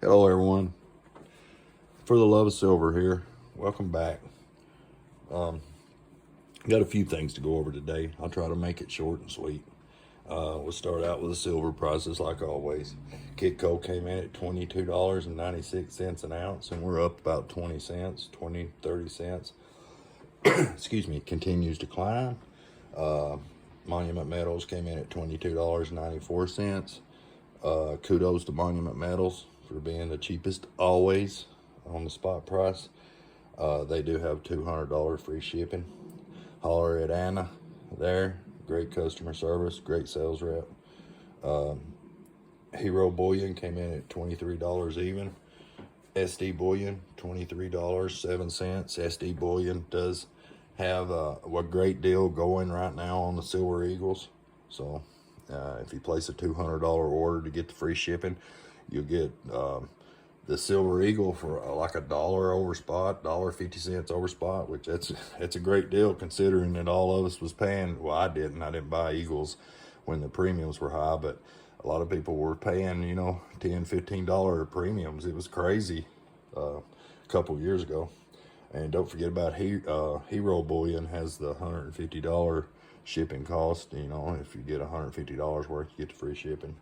Hello everyone, for the love of silver here, welcome back. Got a few things to go over today. I'll try to make it short and sweet. We'll start out with the silver prices like always. Kitco came in at $22.96 an ounce, and we're up about 20 cents, 30 cents. Excuse me, continues to climb. Monument Metals came in at $22.94. Kudos to Monument Metals for being the cheapest always on the spot price. They do have $200 free shipping. Holler at Anna there. Great customer service, great sales rep. Hero Bullion came in at $23 even. SD Bullion, $23.07. SD Bullion does have a great deal going right now on the Silver Eagles. So if you place a $200 order to get the free shipping, you'll get the Silver Eagle for like $1 over spot, $1.50 over spot, which that's a great deal considering that all of us was paying. Well, I didn't buy Eagles when the premiums were high, but a lot of people were paying, you know, $10, $15 premiums. It was crazy a couple years ago. And don't forget about Hero Bullion has the $150 shipping cost. You know, if you get $150 worth, you get the free shipping.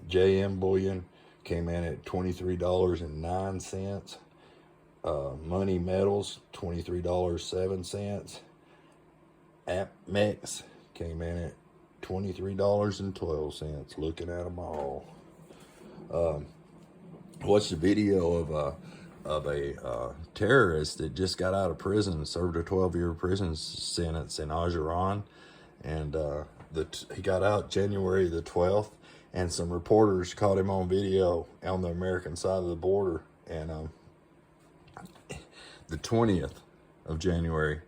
JM Bullion came in at $23.09. Money Metals, $23.07. APMEX came in at $23.12. Looking at them all. Watched a video of a terrorist that just got out of prison, served a 12-year prison sentence in Ajuran, and he got out January the 12th, and some reporters caught him on video on the American side of the border, and the 20th of January,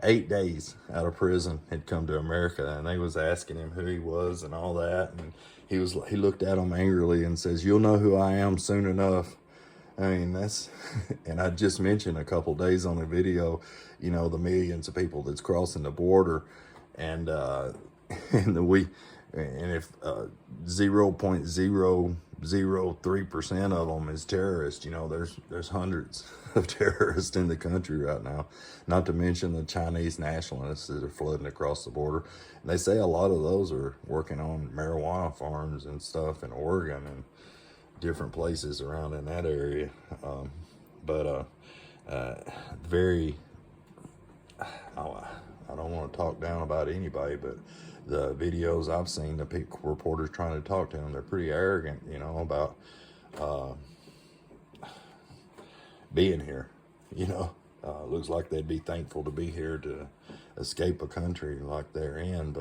8 days out of prison, had come to America, and they was asking him who he was and all that, and he looked at them angrily and says, "You'll know who I am soon enough." I mean, that's, and I just mentioned a couple days on the video, you know, the millions of people that's crossing the border, and if 0.003% of them is terrorists, you know, there's hundreds of terrorists in the country right now, not to mention the Chinese nationalists that are flooding across the border. And they say a lot of those are working on marijuana farms and stuff in Oregon and different places around in that area. Very, I don't want to talk down about anybody, but the videos I've seen, the reporters trying to talk to them, they're pretty arrogant, you know, about being here. You know, looks like they'd be thankful to be here to escape a country like they're in.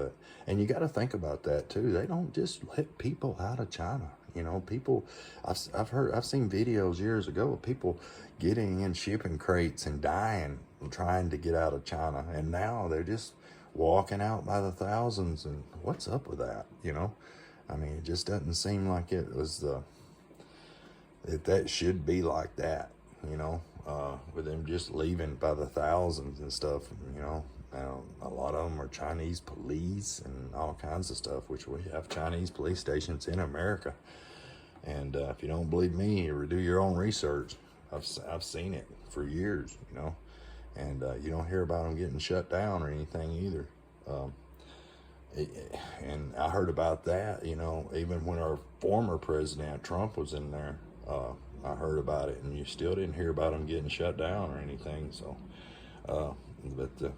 And you got to think about that too. They don't just let people out of China. You know, people, I've seen videos years ago of people getting in shipping crates and dying trying to get out of China, and now they're just walking out by the thousands. And what's up with that? You know, I mean, it just doesn't seem like it was that should be like that. You know, with them just leaving by the thousands and stuff. You know, a lot of them are Chinese police and all kinds of stuff, which we have Chinese police stations in America. And if you don't believe me, or do your own research. I've seen it for years, you know, and you don't hear about them getting shut down or anything either. And I heard about that, you know, even when our former president Trump was in there. I heard about it, and you still didn't hear about them getting shut down or anything. So, but the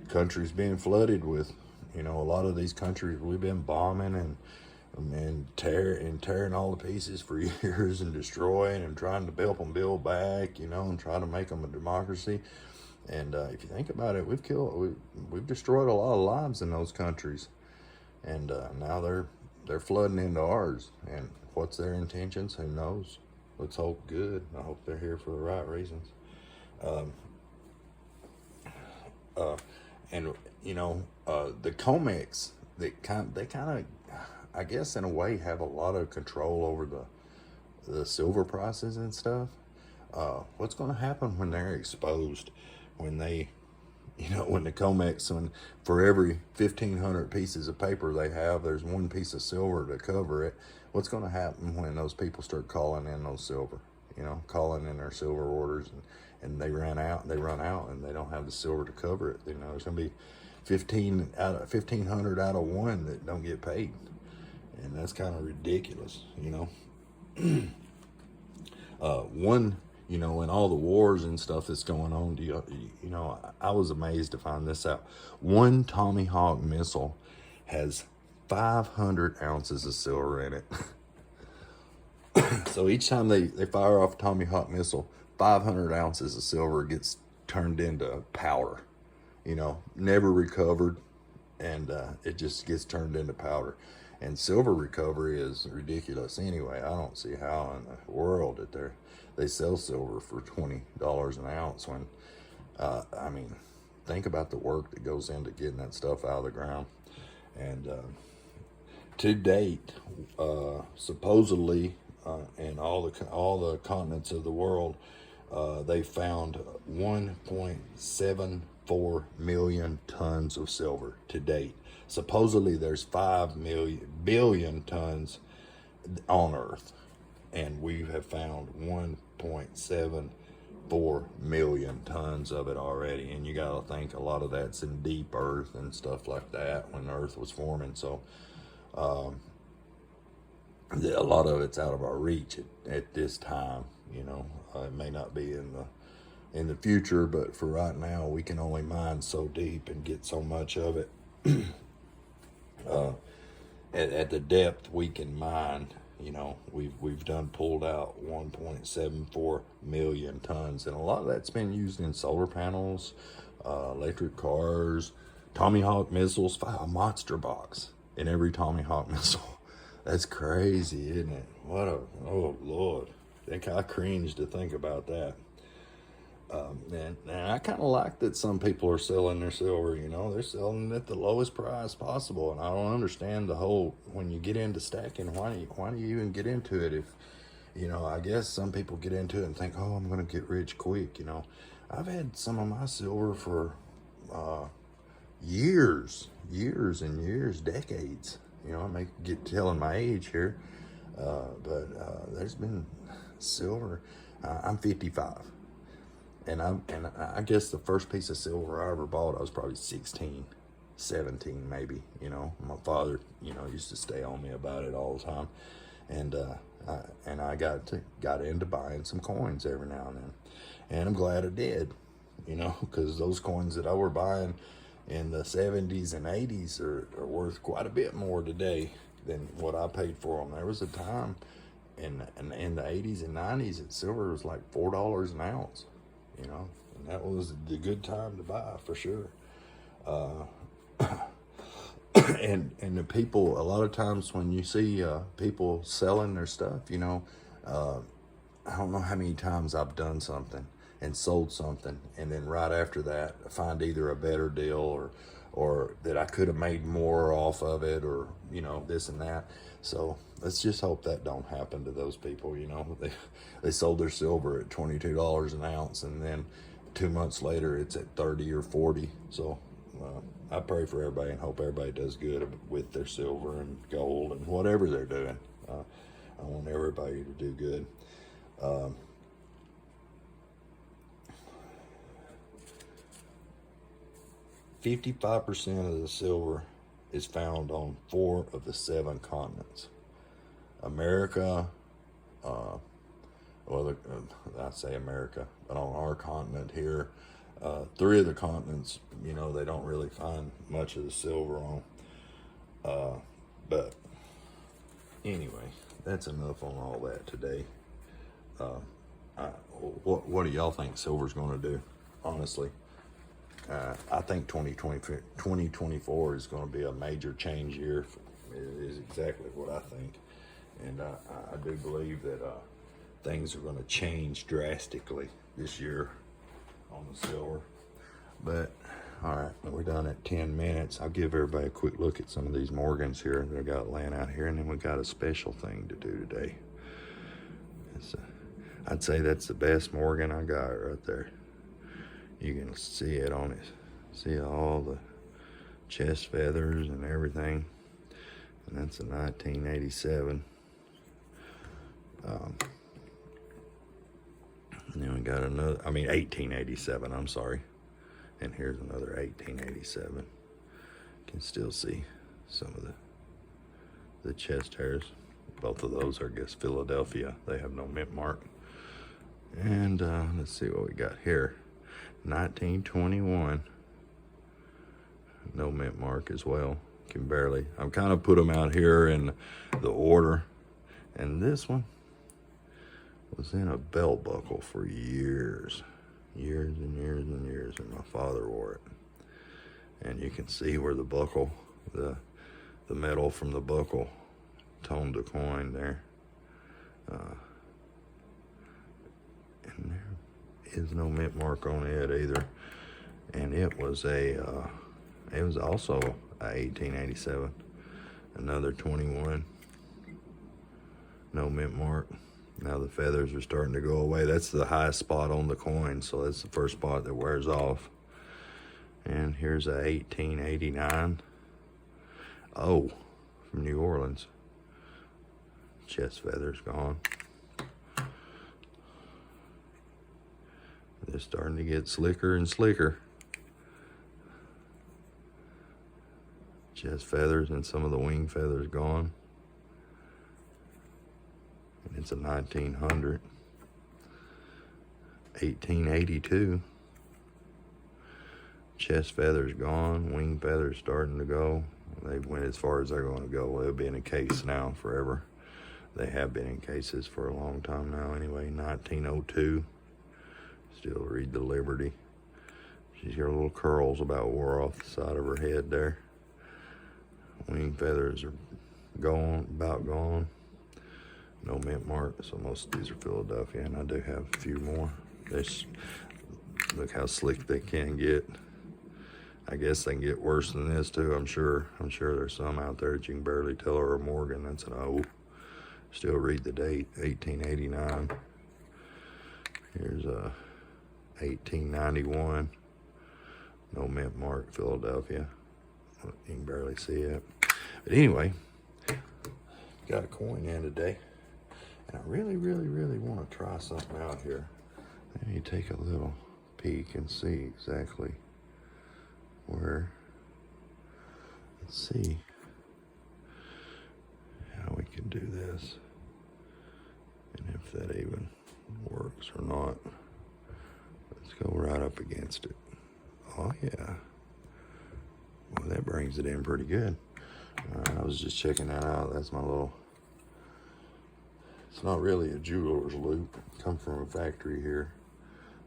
country's being flooded with, you know, a lot of these countries we've been bombing and tearing all the pieces for years and destroying and trying to help them build back, you know, and try to make them a democracy. And if you think about it, we've destroyed a lot of lives in those countries, and now they're flooding into ours. And what's their intentions? Who knows? Let's hope good. I hope they're here for the right reasons. And you know, the COMEX, they kind of, I guess in a way, have a lot of control over the silver prices and stuff. What's going to happen when they're exposed? When they, you know, when the COMEX, for every 1,500 pieces of paper they have, there's one piece of silver to cover it. what's going to happen when those people start calling in those silver, calling in their silver orders, and they run out, and they don't have the silver to cover it. There's going to be 1,500 out of one that don't get paid. And that's kind of ridiculous, One, in all the wars and stuff that's going on, I was amazed to find this out. One Tommy Hawk missile has 500 ounces of silver in it. So each time they fire off a Tommy Hawk missile, 500 ounces of silver gets turned into powder, never recovered, and it just gets turned into powder. And silver recovery is ridiculous anyway. I don't see how in the world that they sell silver for $20 an ounce when, think about the work that goes into getting that stuff out of the ground. And to date, supposedly, in all the continents of the world, they found 1.74 million tons of silver to date. Supposedly there's 5 billion tons on Earth, and we have found 1.74 million tons of it already. And you got to think a lot of that's in deep earth and stuff like that when Earth was forming. So a lot of it's out of our reach at this time. It may not be in the future, but for right now, we can only mine so deep and get so much of it. At the depth we can mine, we've pulled out 1.74 million tons, and a lot of that's been used in solar panels, electric cars, Tommy Hawk missiles. A monster box in every Tommy Hawk missile. That's crazy, isn't it? Oh Lord, I cringe to think about that. And I kind of like that some people are selling their silver, they're selling it at the lowest price possible. And I don't understand the whole, when you get into stacking, why do you even get into it? If, I guess some people get into it and think, oh, I'm going to get rich quick. I've had some of my silver for years and years, decades. I may get telling my age here, but there's been silver. I'm 55. And I guess the first piece of silver I ever bought, I was probably 16, 17 maybe. My father, used to stay on me about it all the time, and I got into buying some coins every now and then, and I'm glad I did, because those coins that I were buying in the 70s and 80s are worth quite a bit more today than what I paid for them. There was a time in the 80s and 90s that silver was like $4 an ounce. And that was the good time to buy for sure. And the people, a lot of times when you see people selling their stuff, I don't know how many times I've done something and sold something, and then right after that I find either a better deal or that I could have made more off of it, or this and that. So let's just hope that don't happen to those people. They sold their silver at $22 an ounce, and then 2 months later it's at 30 or 40. So I pray for everybody and hope everybody does good with their silver and gold and whatever they're doing. I want everybody to do good. 55% of the silver is found on 4 of the 7 continents. America, I say America, but on our continent here, 3 of the continents, they don't really find much of the silver on. But anyway, that's enough on all that today. What do y'all think silver's going to do, honestly? I think 2024 is going to be a major change year. Is exactly what I think. And I do believe that things are going to change drastically this year on the silver. But, all right, we're done at 10 minutes. I'll give everybody a quick look at some of these Morgans here that I got laying out here. And then we got a special thing to do today. I'd say that's the best Morgan I got right there. You can see it on it. See all the chest feathers and everything. And that's a 1987. And then we got another, 1887, I'm sorry. And here's another 1887. You can still see some of the chest hairs. Both of those are, I guess, Philadelphia. They have no mint mark. And let's see what we got here. 1921. No mint mark as well. Can barely. I've kind of put them out here in the order. And this one was in a belt buckle for years. Years and years and years. And my father wore it. And you can see where the buckle, the metal from the buckle toned the coin there. And there is no mint mark on it either. And it was also a 1887. Another 21. No mint mark. Now the feathers are starting to go away. That's the highest spot on the coin, so that's the first spot that wears off. And here's a 1889. Oh, from New Orleans. Chest feathers gone. They're starting to get slicker and slicker. Chest feathers and some of the wing feathers gone. And it's a 1900. 1882. Chest feathers gone, wing feathers starting to go. They went as far as they're going to go. They'll be in a case now forever. They have been in cases for a long time now anyway. 1902. Still read the Liberty. She's got little curls about wore off the side of her head there. Wing feathers are gone, about gone. No mint mark, so most of these are Philadelphia, and I do have a few more. Look how slick they can get. I guess they can get worse than this too, I'm sure. I'm sure there's some out there that you can barely tell are a Morgan. That's an O. Still read the date, 1889. Here's a 1891. No mint mark, Philadelphia. You can barely see it. But anyway, got a coin in today. And I really, really, really want to try something out here. Let me take a little peek and see exactly where. Let's see how we can do this. And if that even works or not. Let's go right up against it. Oh yeah. Well, that brings it in pretty good. I was just checking that out. That's my little, it's not really a jeweler's loop. It comes from a factory here.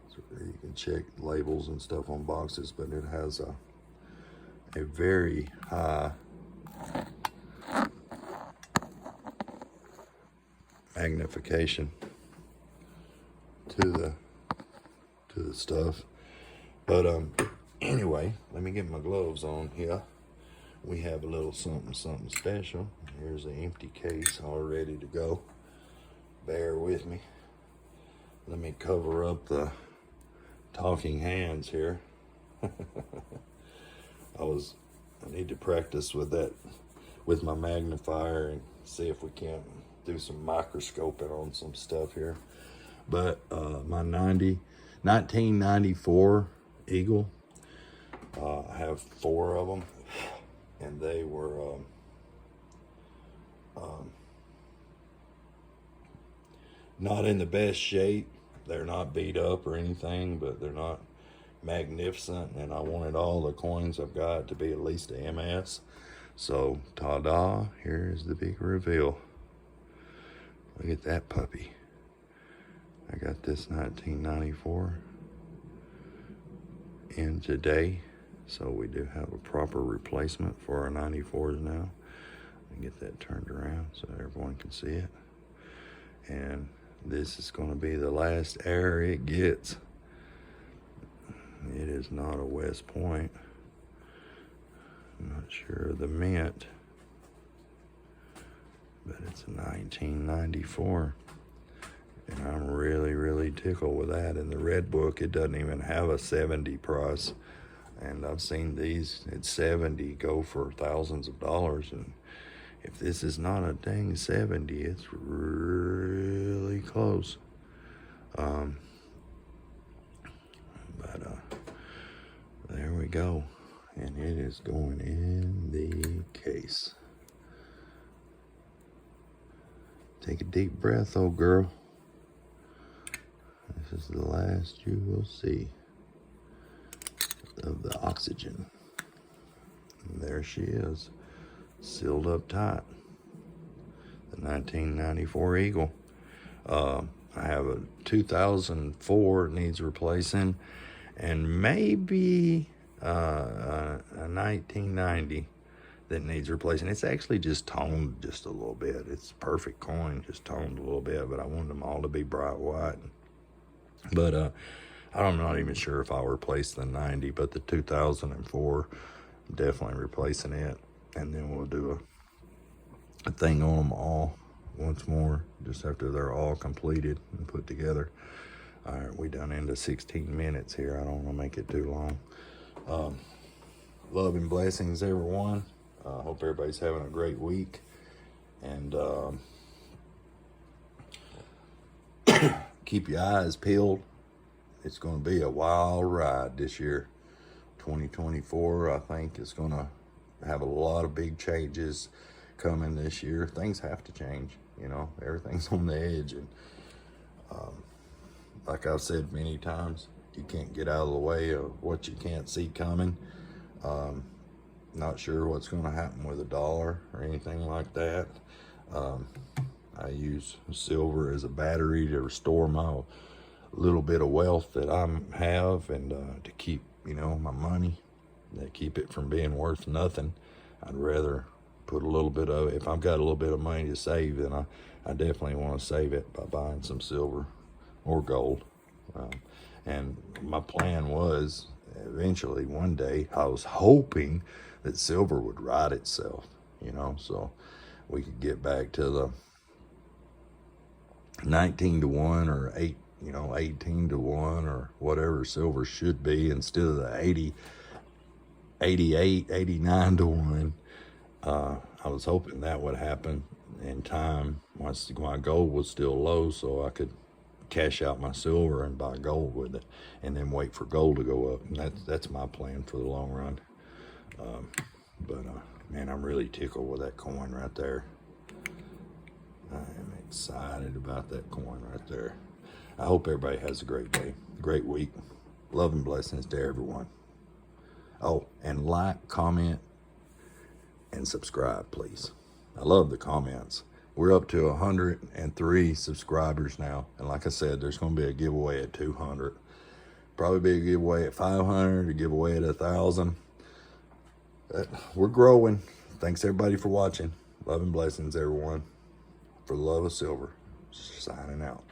So you can check labels and stuff on boxes, but it has a very high magnification to the stuff. But anyway, let me get my gloves on here. We have a little something special. Here's an empty case all ready to go. Bear with me. Let me cover up the talking hands here. I need to practice with that, with my magnifier, and see if we can't do some microscoping on some stuff here. But my 1994 Eagle, I have 4 of them, and they were not in the best shape. They're not beat up or anything, but they're not magnificent, and I wanted all the coins I've got to be at least a MS. So ta-da, here's the big reveal. Look at that puppy. I got this 1994 in today, so we do have a proper replacement for our 94s now. Let me get that turned around so everyone can see it. And this is going to be the last air it gets. It is not a West Point. I'm not sure of the mint, but it's a 1994. And I'm really, really tickled with that. In the red book, it doesn't even have a 70 price. And I've seen these at 70 go for thousands of dollars. And If this is not a dang 70, it's really close. There we go. And it is going in the case. Take a deep breath, old girl. This is the last you will see of the oxygen. And there she is, sealed up tight. The 1994 Eagle. I have a 2004 needs replacing, and maybe a 1990 that needs replacing. It's actually just toned just a little bit. It's a perfect coin, just toned a little bit, but I want them all to be bright white. But I'm not even sure if I'll replace the 90, but the 2004, I'm definitely replacing it. And then we'll do a thing on them all once more, just after they're all completed and put together. All right, we done into 16 minutes here. I don't want to make it too long. Love and blessings, everyone. Hope everybody's having a great week. And keep your eyes peeled. It's going to be a wild ride this year. 2024, I think, is going to have a lot of big changes coming this year. Things have to change, you know. Everything's on the edge. And like I've said many times, you can't get out of the way of what you can't see coming. Not sure what's going to happen with the dollar or anything like that. I use silver as a battery to restore my little bit of wealth that I have, and to keep, you know, my money, to keep it from being worth nothing. I'd rather put a little bit of it. If I've got a little bit of money to save, then I definitely want to save it by buying some silver or gold. And my plan was eventually one day, I was hoping that silver would right itself, you know, so we could get back to the 19 to 1 or 18 to 1 or whatever silver should be, instead of the 80, 88, 89 to 1. I was hoping that would happen in time once my gold was still low, so I could cash out my silver and buy gold with it, and then wait for gold to go up. And that's my plan for the long run. Man, I'm really tickled with that coin right there. I am excited about that coin right there. I hope everybody has a great day, great week. Love and blessings to everyone. Oh, and like, comment, and subscribe, please. I love the comments. We're up to 103 subscribers now. And like I said, there's going to be a giveaway at 200. Probably be a giveaway at 500, a giveaway at 1,000. We're growing. Thanks, everybody, for watching. Love and blessings, everyone. For the love of silver, signing out.